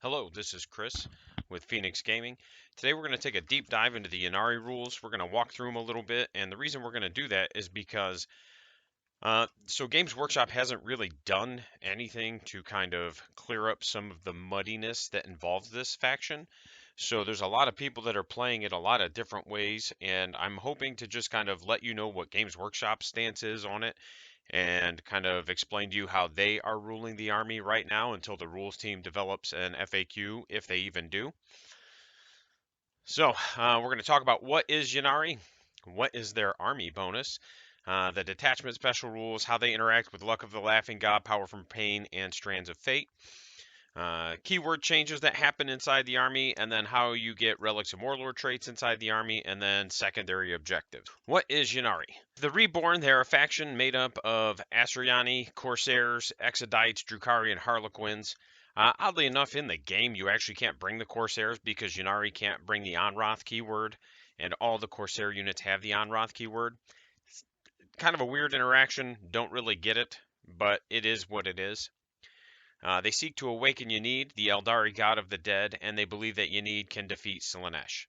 Hello, this is Chris with Phoenix Gaming. Today we're going to take a deep dive into the Ynnari rules. We're going to walk through them a little bit, and the reason we're going to do that is because Games Workshop hasn't really done anything to kind of clear up some of the muddiness that involves this faction. So there's a lot of people that are playing it a lot of different ways, and I'm hoping to just kind of let you know what Games Workshop's stance is on it and kind of explain to you how they are ruling the army right now until the rules team develops an FAQ, if they even do. So we're going to talk about what is Ynnari, what is their army bonus, the detachment special rules, how they interact with Luck of the Laughing God, Power from Pain, and Strands of Fate. Keyword changes that happen inside the army, and then how you get relics and warlord traits inside the army, and then secondary objectives. What is Ynnari? The Reborn, they're a faction made up of Asuryani, Corsairs, Exodites, Drukhari, and Harlequins. Oddly enough, in the game, you actually can't bring the Corsairs because Ynnari can't bring the Onroth keyword, and all the Corsair units have the Onroth keyword. It's kind of a weird interaction, don't really get it, but it is what it is. They seek to awaken Ynid, the Eldari god of the dead, and they believe that Ynid can defeat Slaanesh.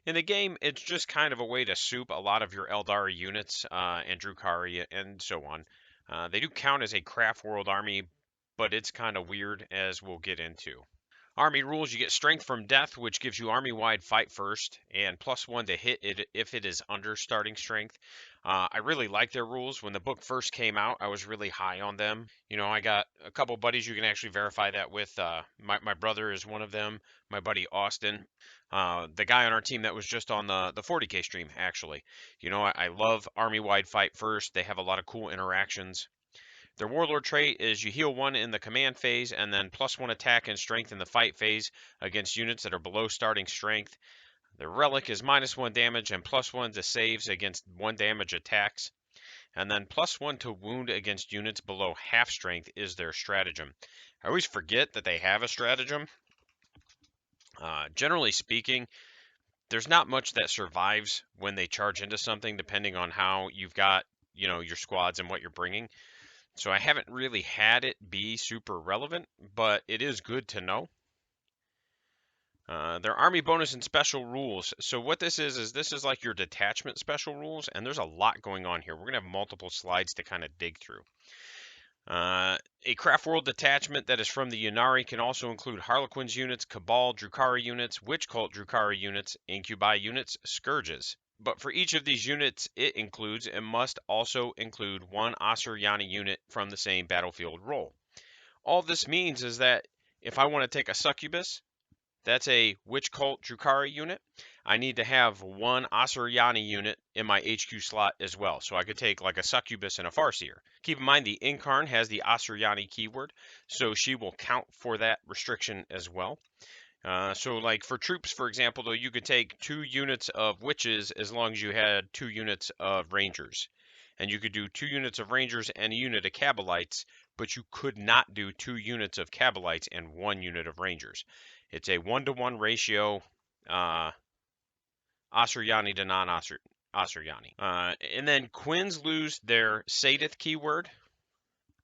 In the game, it's just kind of a way to soup a lot of your Eldari units and Drukhari and so on. They do count as a craft world army, but it's kind of weird, as we'll get into. Army rules, you get strength from death, which gives you army-wide fight first, and +1 to hit it if it is under starting strength. I really like their rules. When the book first came out, I was really high on them. You know, I got a couple buddies you can actually verify that with. My brother is one of them, my buddy Austin. The guy on our team that was just on the 40k stream, actually. You know, I love army-wide fight first. They have a lot of cool interactions. Their Warlord trait is you heal 1 in the command phase and then +1 attack and strength in the fight phase against units that are below starting strength. Their Relic is -1 damage and +1 to saves against 1 damage attacks. And then +1 to wound against units below half strength is their stratagem. I always forget that they have a stratagem. Generally speaking, there's not much that survives when they charge into something, depending on how you've got, your squads and what you're bringing. So I haven't really had it be super relevant, but it is good to know. Their army bonus and special rules. So what this is this is like your detachment special rules, and there's a lot going on here. We're going to have multiple slides to kind of dig through. A Craft World detachment that is from the Ynnari can also include Harlequins units, Cabal Drukhari units, Witch Cult Drukhari units, Incubi units, Scourges. But for each of these units it includes, it must also include 1 Asuryani unit from the same battlefield role. All this means is that if I want to take a Succubus, that's a Witch Cult Drukhari unit, I need to have 1 Asuryani unit in my HQ slot as well. So I could take like a Succubus and a Farseer. Keep in mind the Incarn has the Asuryani keyword, so she will count for that restriction as well. So like for troops, for example, though, you could take 2 units of witches as long as you had 2 units of rangers. And you could do 2 units of rangers and a unit of Cabalites, but you could not do 2 units of Cabalites and 1 unit of rangers. It's a 1-to-1 ratio, Asuryani to non-Asuryani. And then Quins lose their Sadith keyword,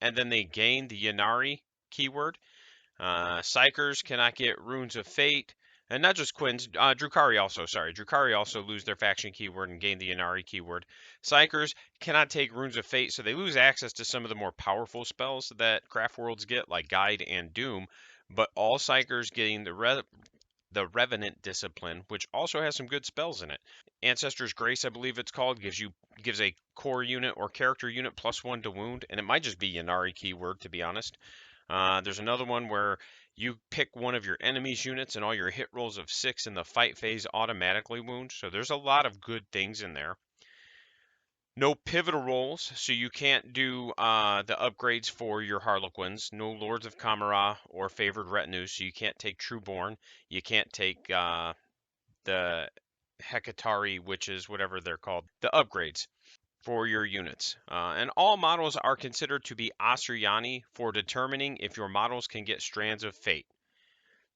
and then they gain the Ynnari keyword. Psychers cannot get Runes of Fate, and not just Quins, Drukhari also, Drukhari also lose their faction keyword and gain the Ynnari keyword. Psychers cannot take Runes of Fate, so they lose access to some of the more powerful spells that Craft Worlds get, like Guide and Doom, but all Psychers getting the Revenant Discipline, which also has some good spells in it. Ancestor's Grace, I believe it's called, gives a core unit or character unit +1 to wound, and it might just be Ynnari keyword, to be honest. There's another one where you pick one of your enemy's units and all your hit rolls of 6 in the fight phase automatically wound. So there's a lot of good things in there. No pivotal roles, so you can't do the upgrades for your Harlequins. No Lords of Kamara or Favored Retinues, so you can't take Trueborn. You can't take the Hekatari Witches, whatever they're called. The upgrades for your units. And all models are considered to be Asuryani for determining if your models can get Strands of Fate.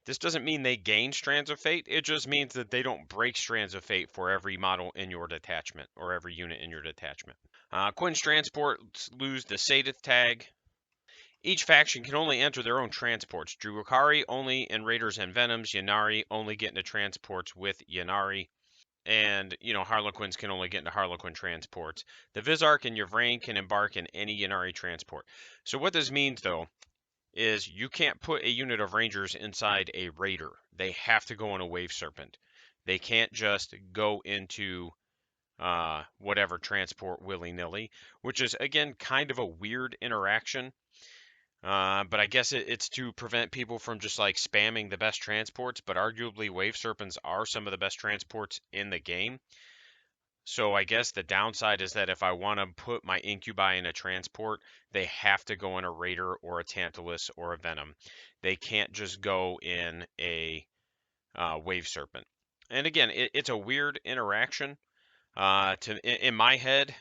This doesn't mean they gain Strands of Fate, it just means that they don't break Strands of Fate for every model in your detachment, or every unit in your detachment. Quin's Transports lose the Sadith tag. Each faction can only enter their own transports. Drukhari only in Raiders and Venoms. Ynnari only get into transports with Ynnari. And, Harlequins can only get into Harlequin transports. The Vizark and Yvrain can embark in any Ynnari transport. So what this means, though, is you can't put a unit of Rangers inside a Raider. They have to go in a Wave Serpent. They can't just go into whatever transport willy-nilly, which is, again, kind of a weird interaction. But I guess it's to prevent people from just like spamming the best transports, but arguably Wave Serpents are some of the best transports in the game. So I guess the downside is that if I want to put my Incubi in a transport, they have to go in a Raider or a Tantalus or a Venom. They can't just go in a Wave Serpent. And again, it's a weird interaction. In my head,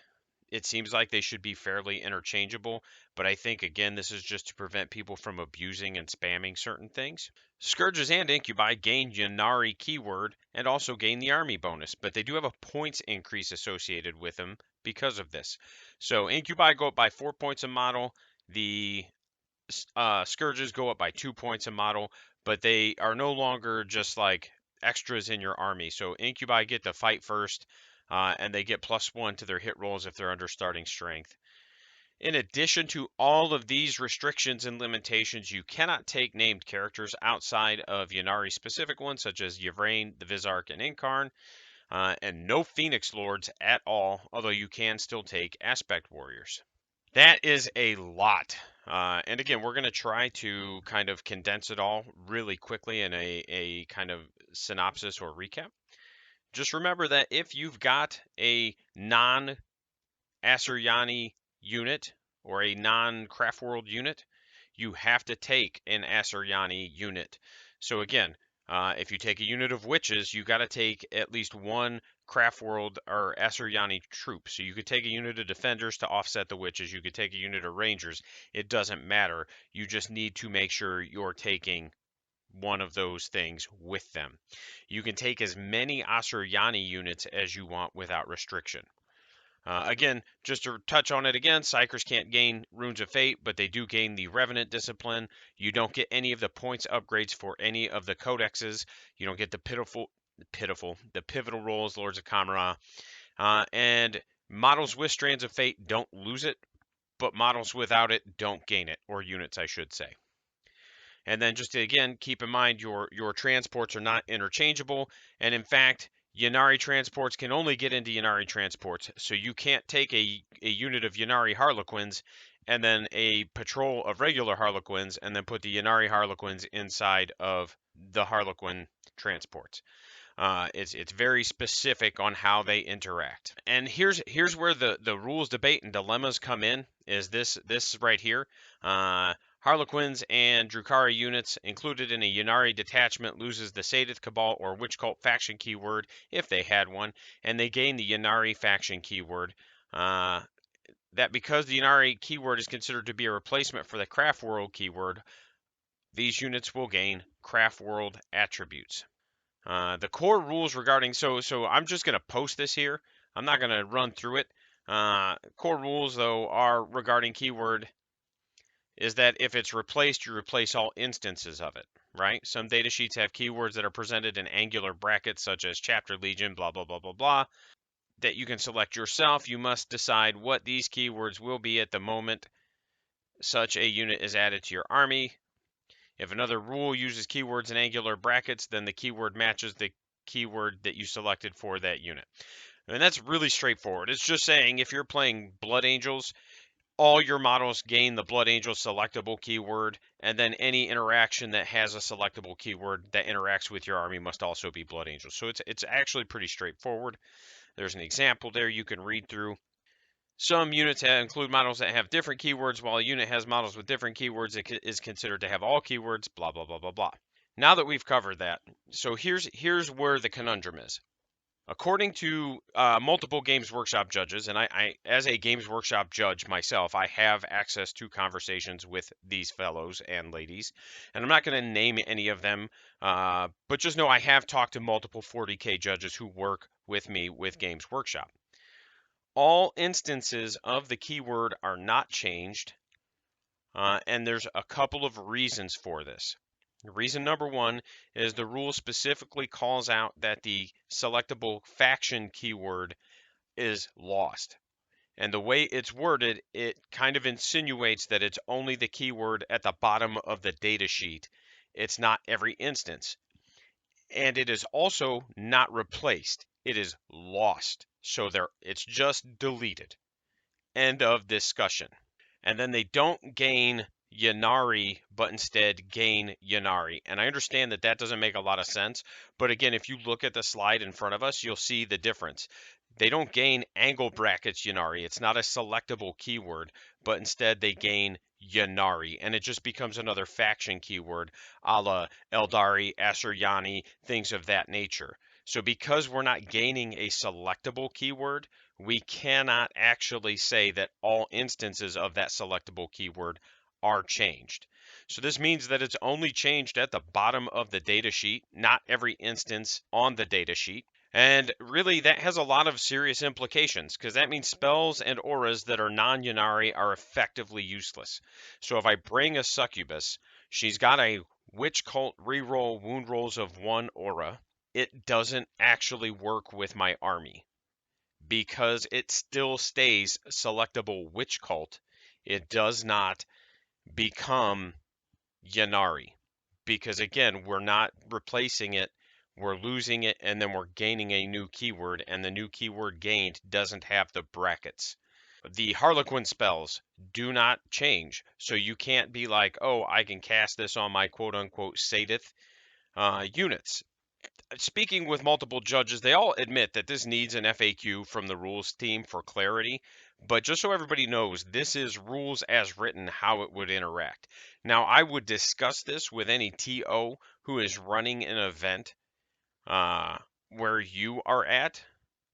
it seems like they should be fairly interchangeable, but I think, again, this is just to prevent people from abusing and spamming certain things. Scourges and Incubi gain Ynnari keyword and also gain the army bonus, but they do have a points increase associated with them because of this. So Incubi go up by 4 points a model. The Scourges go up by 2 points a model, but they are no longer just like extras in your army. So Incubi get to fight first, and they get +1 to their hit rolls if they're under starting strength. In addition to all of these restrictions and limitations, you cannot take named characters outside of Ynnari specific ones, such as Yvrain, the Vizark, and Incarn, and no Phoenix Lords at all, although you can still take Aspect Warriors. That is a lot. And again, we're going to try to kind of condense it all really quickly in a kind of synopsis or recap. Just remember that if you've got a non-Asuryani unit or a non-Craft World unit, you have to take an Asuryani unit. So again, if you take a unit of witches, you got to take at least one Craft World or Asuryani troop. So you could take a unit of defenders to offset the witches. You could take a unit of rangers. It doesn't matter. You just need to make sure you're taking one of those things with them. You can take as many Asuryani units as you want without restriction. Again, just to touch on it again, Psykers can't gain Runes of Fate, but they do gain the Revenant Discipline. You don't get any of the points upgrades for any of the codexes. You don't get the pivotal roles, Lords of Kamara. And models with Strands of Fate don't lose it, but models without it don't gain it, or units, I should say. And then just to, again, keep in mind your transports are not interchangeable. And in fact, Ynnari transports can only get into Ynnari transports. So you can't take a unit of Ynnari Harlequins and then a patrol of regular Harlequins and then put the Ynnari Harlequins inside of the Harlequin transports. It's very specific on how they interact. And here's where the rules debate and dilemmas come in, is this right here. Harlequins and Drukhari units included in a Ynnari detachment loses the Sadith Cabal or Witch Cult faction keyword if they had one, and they gain the Ynnari faction keyword. That because the Ynnari keyword is considered to be a replacement for the Craft World keyword, these units will gain Craft World attributes. The core rules regarding, so I'm just going to post this here. I'm not going to run through it. Core rules, though, are regarding keyword is that if it's replaced, you replace all instances of it, right? Some datasheets have keywords that are presented in angular brackets, such as Chapter Legion, blah, blah, blah, blah, blah, that you can select yourself. You must decide what these keywords will be at the moment such a unit is added to your army. If another rule uses keywords in angular brackets, then the keyword matches the keyword that you selected for that unit. And that's really straightforward. It's just saying if you're playing Blood Angels, all your models gain the Blood Angel selectable keyword, and then any interaction that has a selectable keyword that interacts with your army must also be Blood Angel. So it's actually pretty straightforward. There's an example there you can read through. Some units include models that have different keywords, while a unit has models with different keywords. It is considered to have all keywords, blah, blah, blah, blah, blah. Now that we've covered that, so here's where the conundrum is. According to multiple Games Workshop judges, and I, as a Games Workshop judge myself, I have access to conversations with these fellows and ladies, and I'm not going to name any of them, but just know I have talked to multiple 40k judges who work with me with Games Workshop. All instances of the keyword are not changed And there's a couple of reasons for this. Reason number one is the rule specifically calls out that the selectable faction keyword is lost. And the way it's worded, it kind of insinuates that it's only the keyword at the bottom of the data sheet. It's not every instance. And it is also not replaced. It is lost. So it's just deleted. End of discussion. And then they don't gain Ynnari, but instead gain Ynnari. And I understand that that doesn't make a lot of sense. But again, if you look at the slide in front of us, you'll see the difference. They don't gain angle brackets Ynnari. It's not a selectable keyword, but instead they gain Ynnari. And it just becomes another faction keyword, a la Eldari, Asuryani, things of that nature. So because we're not gaining a selectable keyword, we cannot actually say that all instances of that selectable keyword are changed. So this means that it's only changed at the bottom of the data sheet, not every instance on the data sheet. And really, that has a lot of serious implications because that means spells and auras that are non Ynnari are effectively useless. So if I bring a succubus, she's got a witch cult reroll wound rolls of 1 aura. It doesn't actually work with my army because it still stays selectable witch cult. It does not become Ynnari because again, we're not replacing it, we're losing it, and then we're gaining a new keyword, and the new keyword gained doesn't have the brackets. The Harlequin spells do not change, so you can't be like, oh, I can cast this on my quote-unquote Sadith units. Speaking with multiple judges, they all admit that this needs an FAQ from the rules team for clarity. But just so everybody knows, this is rules as written how it would interact. Now, I would discuss this with any TO who is running an event where you are at,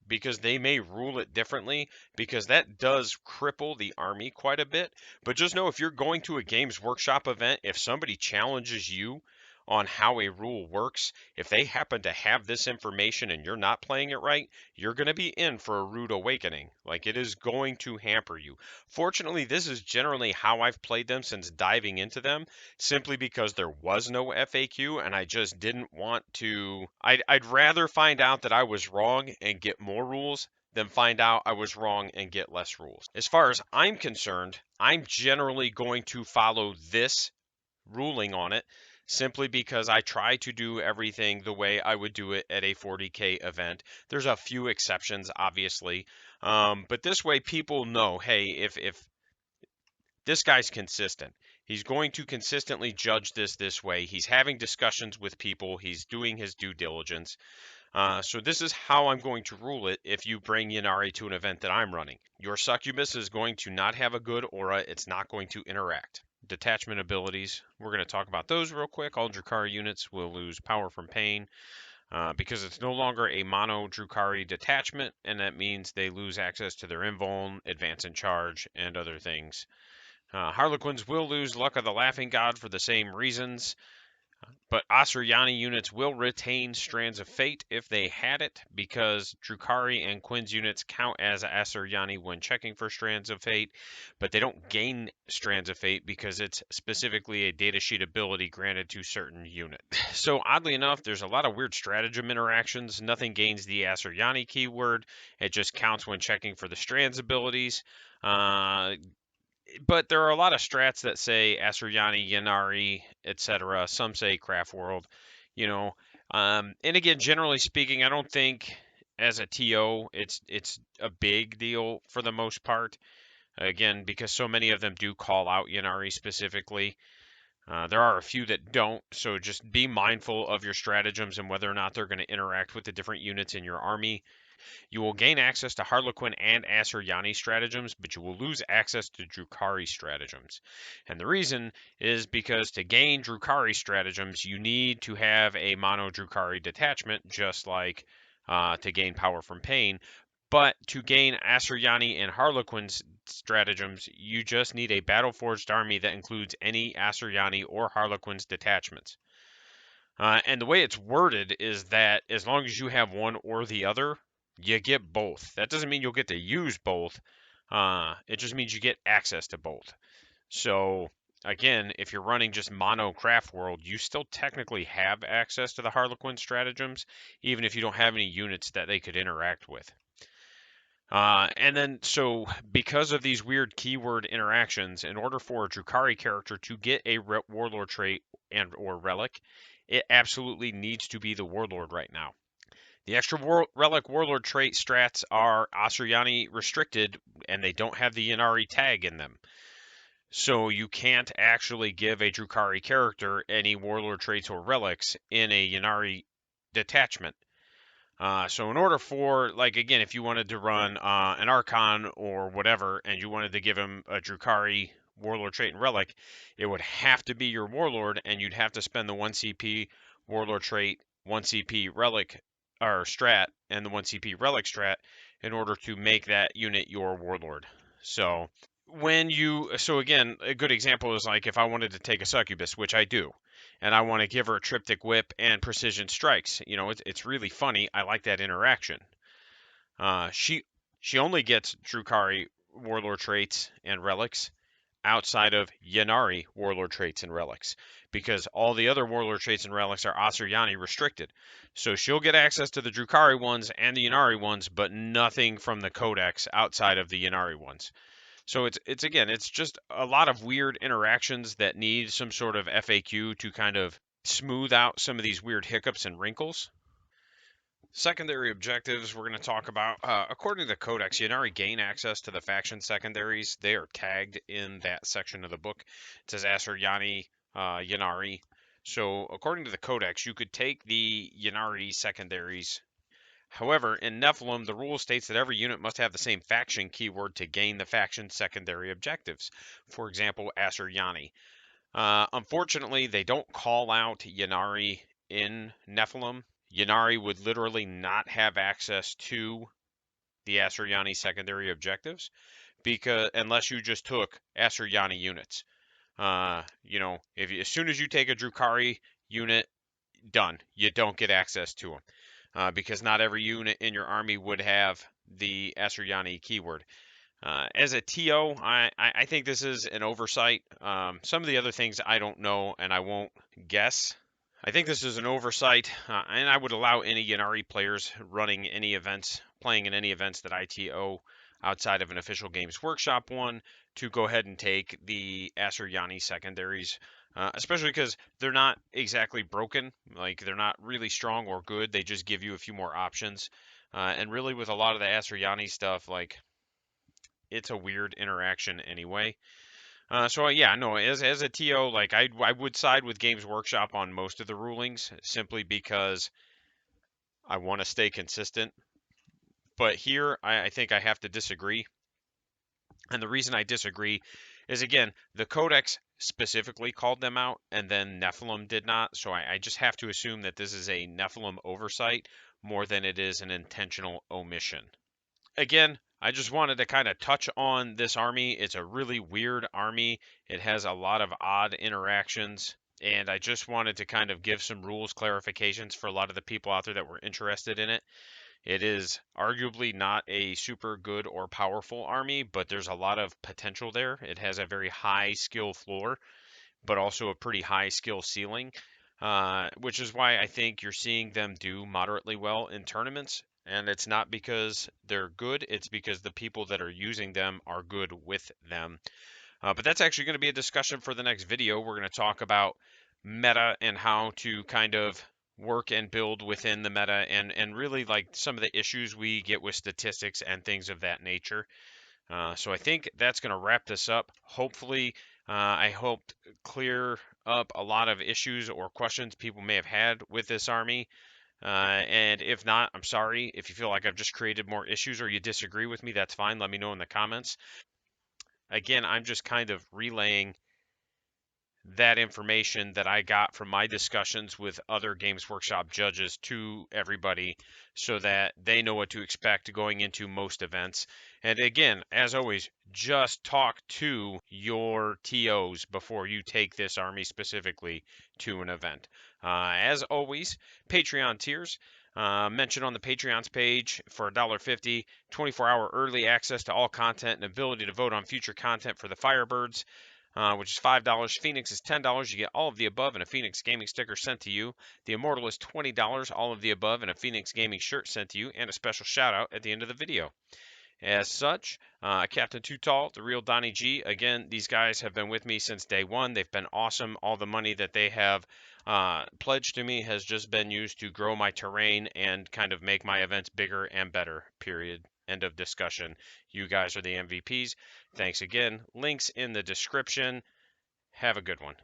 because they may rule it differently, because that does cripple the army quite a bit. But just know if you're going to a Games Workshop event, if somebody challenges you on how a rule works, if they happen to have this information and you're not playing it right, you're going to be in for a rude awakening. Like, it is going to hamper you. Fortunately, this is generally how I've played them since diving into them, simply because there was no FAQ and I just didn't want to. I'd rather find out that I was wrong and get more rules than find out I was wrong and get less rules. As far as I'm concerned, I'm generally going to follow this ruling on it simply because I try to do everything the way I would do it at a 40k event. There's a few exceptions, obviously, but this way people know, hey, if this guy's consistent. He's going to consistently judge this way. He's having discussions with people. He's doing his due diligence. So this is how I'm going to rule it if you bring Ynnari to an event that I'm running. Your succubus is going to not have a good aura. It's not going to interact. Detachment abilities. We're going to talk about those real quick. All Drukhari units will lose power from pain because it's no longer a mono Drukhari detachment, and that means they lose access to their invuln, advance in charge, and other things. Harlequins will lose Luck of the Laughing God for the same reasons, but Asuryani units will retain Strands of Fate if they had it, because Drukhari and Quinn's units count as Asuryani when checking for Strands of Fate, but they don't gain Strands of Fate because it's specifically a datasheet ability granted to certain units. So oddly enough, there's a lot of weird stratagem interactions. Nothing gains the Asuryani keyword. It just counts when checking for the Strands abilities. But there are a lot of strats that say Asuryani, Ynnari, etc. Some say Craft World, you know. And again, generally speaking, I don't think as a TO it's a big deal for the most part. Again, because so many of them do call out Ynnari specifically. There are a few that don't, so just be mindful of your stratagems and whether or not they're going to interact with the different units in your army. You will gain access to Harlequin and Asuryani stratagems, but you will lose access to Drukhari stratagems. And the reason is because to gain Drukhari stratagems, you need to have a mono Drukhari detachment, just like to gain power from pain. But to gain Asuryani and Harlequin's stratagems, you just need a battle-forged army that includes any Asuryani or Harlequin's detachments. And the way it's worded is that as long as you have one or the other, you get both. That doesn't mean you'll get to use both. It just means you get access to both. So again, if you're running just mono craft world, you still technically have access to the Harlequin stratagems, even if you don't have any units that they could interact with. And then, so because of these weird keyword interactions, in order for a Drukhari character to get a Warlord trait and or relic, it absolutely needs to be the Warlord right now. The extra relic Warlord trait strats are Asuryani restricted, and they don't have the Ynnari tag in them. So you can't actually give a Drukhari character any Warlord traits or relics in a Ynnari detachment. So in order for, like, again, if you wanted to run an Archon or whatever, and you wanted to give him a Drukhari Warlord trait and relic, it would have to be your Warlord, and you'd have to spend the 1 CP Warlord trait, 1 CP relic, or strat, and the 1 CP relic strat in order to make that unit your Warlord. So so again, a good example is like if I wanted to take a succubus, which I do, and I want to give her a triptych whip and precision strikes. It's really funny. I like that interaction. She only gets Drukhari warlord traits and relics outside of Ynnari warlord traits and relics, because all the other warlord traits and relics are Asuryani restricted. So she'll get access to the Drukhari ones and the Ynnari ones, but nothing from the Codex outside of the Ynnari ones. So it's just a lot of weird interactions that need some sort of FAQ to kind of smooth out some of these weird hiccups and wrinkles. Secondary objectives we're going to talk about. According to the Codex, Ynnari gain access to the faction secondaries. They are tagged in that section of the book. It says Asuryani, Ynnari. So according to the Codex, you could take the Ynnari secondaries. However, in Nephilim, the rule states that every unit must have the same faction keyword to gain the faction's secondary objectives. For example, Asuryani. Unfortunately, they don't call out Ynnari in Nephilim. Ynnari would literally not have access to the Asuryani secondary objectives unless you just took Asuryani units. As soon as you take a Drukhari unit, done. You don't get access to them. Because not every unit in your army would have the Asuryani keyword. As a TO, I think this is an oversight. Some of the other things I don't know and I won't guess. I think this is an oversight, and I would allow any Ynnari players running any events, playing in any events that I TO outside of an official Games Workshop one to go ahead and take the Asuryani secondaries. Especially because they're not exactly broken, like they're not really strong or good. They just give you a few more options. And really, with a lot of the Asuryani stuff, like it's a weird interaction anyway. Yeah, no, as a TO, like I would side with Games Workshop on most of the rulings simply because I want to stay consistent. But here, I think I have to disagree. And the reason I disagree is, again, the Codex specifically called them out, and then Nephilim did not. So I just have to assume that this is a Nephilim oversight more than it is an intentional omission. Again, I just wanted to kind of touch on this army. It's a really weird army. It has a lot of odd interactions. And I just wanted to kind of give some rules clarifications for a lot of the people out there that were interested in it. It is arguably not a super good or powerful army, but there's a lot of potential there. It has a very high skill floor, but also a pretty high skill ceiling, which is why I think you're seeing them do moderately well in tournaments. And it's not because they're good, it's because the people that are using them are good with them. But that's actually going to be a discussion for the next video. We're going to talk about meta and how to kind of work and build within the meta and really like some of the issues we get with statistics and things of that nature. So I think that's going to wrap this up. Hopefully, I hoped clear up a lot of issues or questions people may have had with this army. And if not, I'm sorry. If you feel like I've just created more issues or you disagree with me, that's fine. Let me know in the comments. Again, I'm just kind of relaying that information that I got from my discussions with other Games Workshop judges to everybody so that they know what to expect going into most events. And again, as always, just talk to your TOs before you take this army specifically to an event. As always, Patreon tiers. Mentioned on the Patreon's page for $1.50, 24-hour early access to all content and ability to vote on future content for the Firebirds. which is $5. Phoenix is $10. You get all of the above and a Phoenix Gaming sticker sent to you. The Immortal is $20, all of the above and a Phoenix Gaming shirt sent to you, and a special shout out at the end of the video. As such, Captain Too Tall, the real Donnie G. Again, these guys have been with me since day one. They've been awesome. All the money that they have pledged to me has just been used to grow my terrain and kind of make my events bigger and better, period. End of discussion. You guys are the MVPs. Thanks again. Links in the description. Have a good one.